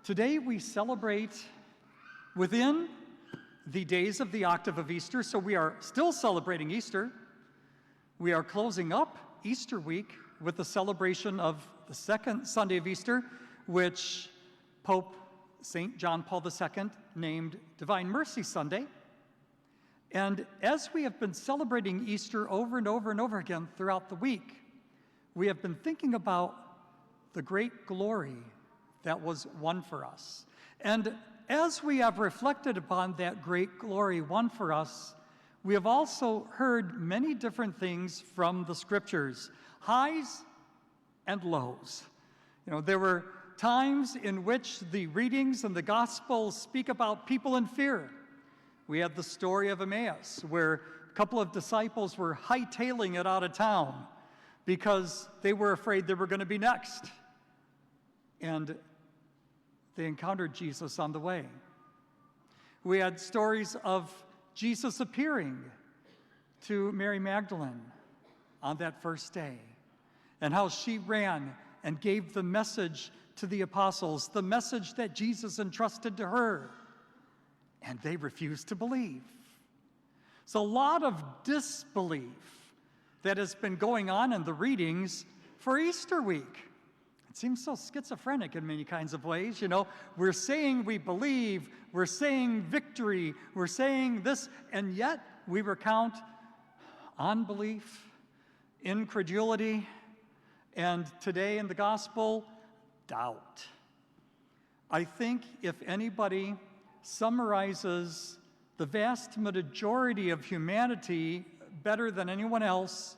Today we celebrate within the days of the octave of Easter, so we are still celebrating Easter. We are closing up Easter week with the celebration of the second Sunday of Easter, which Pope St. John Paul II named Divine Mercy Sunday. And as we have been celebrating Easter over and over and over again throughout the week, we have been thinking about the great glory that was won for us. And as we have reflected upon that great glory won for us, we have also heard many different things from the scriptures, highs and lows. There were times in which the readings and the Gospels speak about people in fear. We had the story of Emmaus, where a couple of disciples were hightailing it out of town because they were afraid they were going to be next. And they encountered Jesus on the way. We had stories of Jesus appearing to Mary Magdalene on that first day, and how she ran and gave the message to the apostles, the message that Jesus entrusted to her, and they refused to believe. So a lot of disbelief that has been going on in the readings for Easter week. It seems so schizophrenic in many kinds of ways. We're saying we believe, we're saying victory, we're saying this, and yet we recount unbelief, incredulity, and today in the gospel, doubt. I think if anybody summarizes the vast majority of humanity better than anyone else,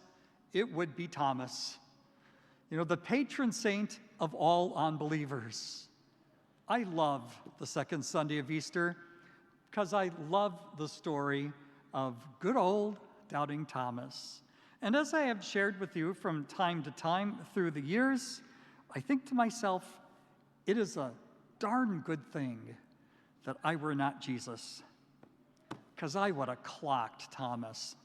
it would be Thomas. The patron saint of all unbelievers. I love the second Sunday of Easter because I love the story of good old doubting Thomas. And as I have shared with you from time to time through the years, I think to myself, it is a darn good thing that I were not Jesus, because I would have clocked Thomas.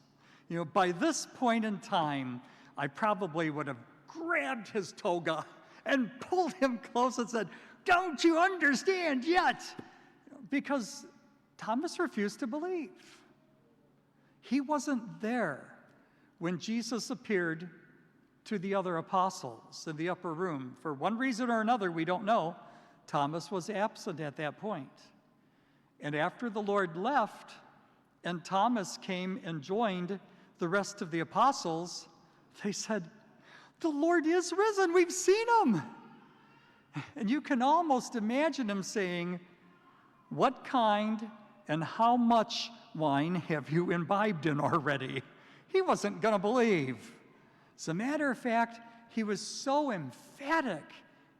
By this point in time, I probably would have grabbed his toga and pulled him close and said, "Don't you understand yet?" Because Thomas refused to believe. He wasn't there when Jesus appeared to the other apostles in the upper room. For one reason or another, we don't know, Thomas was absent at that point. And after the Lord left and Thomas came and joined the rest of the apostles, they said, "The Lord is risen. We've seen him." And you can almost imagine him saying, "What kind and how much wine have you imbibed in already?" He wasn't going to believe. As a matter of fact, he was so emphatic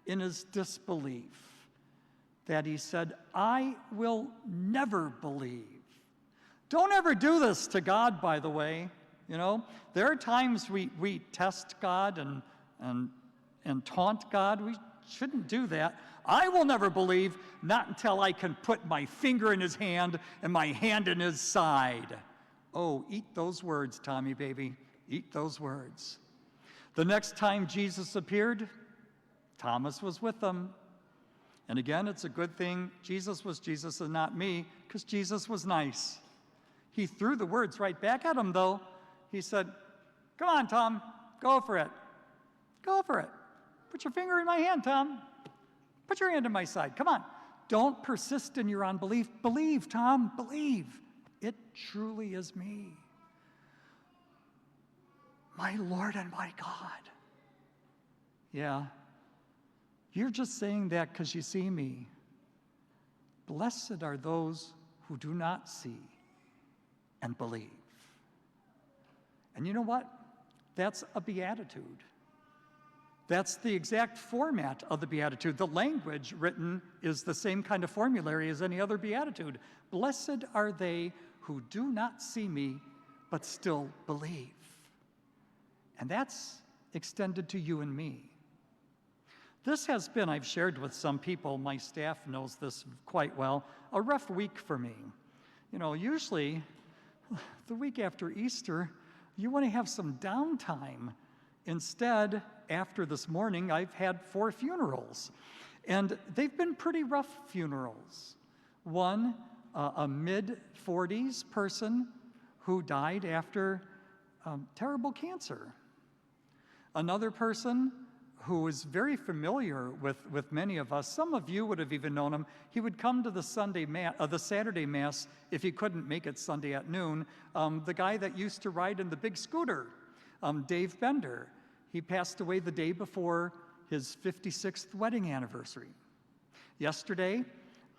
in his disbelief that he said, "I will never believe." Don't ever do this to God, by the way. There are times we test God and taunt God. We shouldn't do that. I will never believe, not until I can put my finger in his hand and my hand in his side. Oh, eat those words, Tommy baby. Eat those words. The next time Jesus appeared, Thomas was with them. And again, it's a good thing Jesus was Jesus and not me, because Jesus was nice. He threw the words right back at him, though. He said, "Come on, Tom, go for it. Go for it. Put your finger in my hand, Tom. Put your hand in my side. Come on. Don't persist in your unbelief. Believe, Tom, believe. It truly is me. My Lord and my God." Yeah, you're just saying that because you see me. Blessed are those who do not see and believe. And you know what? That's a beatitude. That's the exact format of the beatitude. The language written is the same kind of formulary as any other beatitude. Blessed are they who do not see me, but still believe. And that's extended to you and me. This has been, I've shared with some people, my staff knows this quite well, a rough week for me. Usually the week after Easter, you want to have some downtime. Instead, after this morning, I've had 4 funerals. And they've been pretty rough funerals. One, a mid-40s person who died after terrible cancer. Another person who was very familiar with many of us. Some of you would have even known him. He would come to the Saturday Mass if he couldn't make it Sunday at noon. The guy that used to ride in the big scooter, Dave Bender. He passed away the day before his 56th wedding anniversary. Yesterday,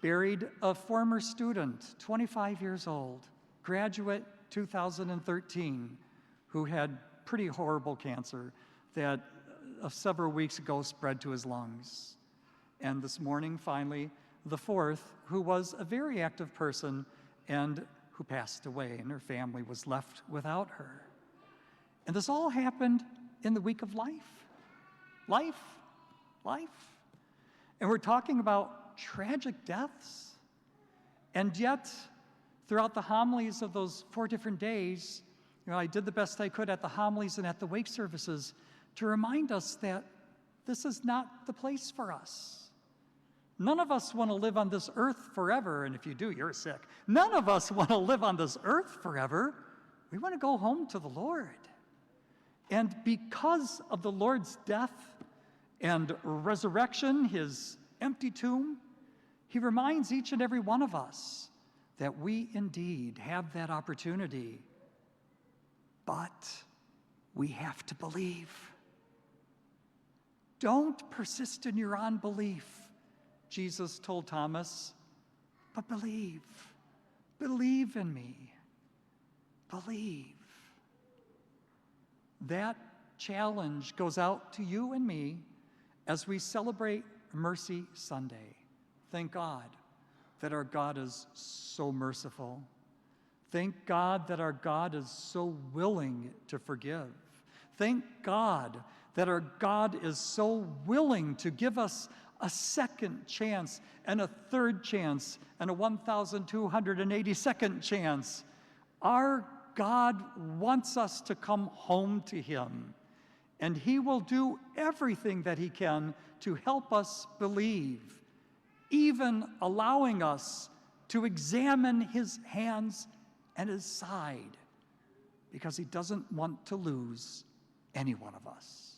buried a former student, 25 years old, graduate 2013, who had pretty horrible cancer that several weeks ago spread to his lungs. And this morning, finally, the fourth, who was a very active person and who passed away, and her family was left without her. And this all happened in the week of life. Life. And we're talking about tragic deaths. And yet, throughout the homilies of those 4 different days, I did the best I could at the homilies and at the wake services to remind us that this is not the place for us. None of us want to live on this earth forever, and if you do, you're sick. None of us want to live on this earth forever. We want to go home to the Lord. And because of the Lord's death and resurrection, his empty tomb, he reminds each and every one of us that we indeed have that opportunity. But we have to believe. Don't persist in your unbelief, Jesus told Thomas, but believe. Believe in me. Believe. That challenge goes out to you and me as we celebrate Mercy Sunday. Thank God that our God is so merciful. Thank God that our God is so willing to forgive. Thank God that our God is so willing to give us a second chance and a third chance and a 1,282nd chance. Our God wants us to come home to him, and he will do everything that he can to help us believe, even allowing us to examine his hands and his side, because he doesn't want to lose any one of us.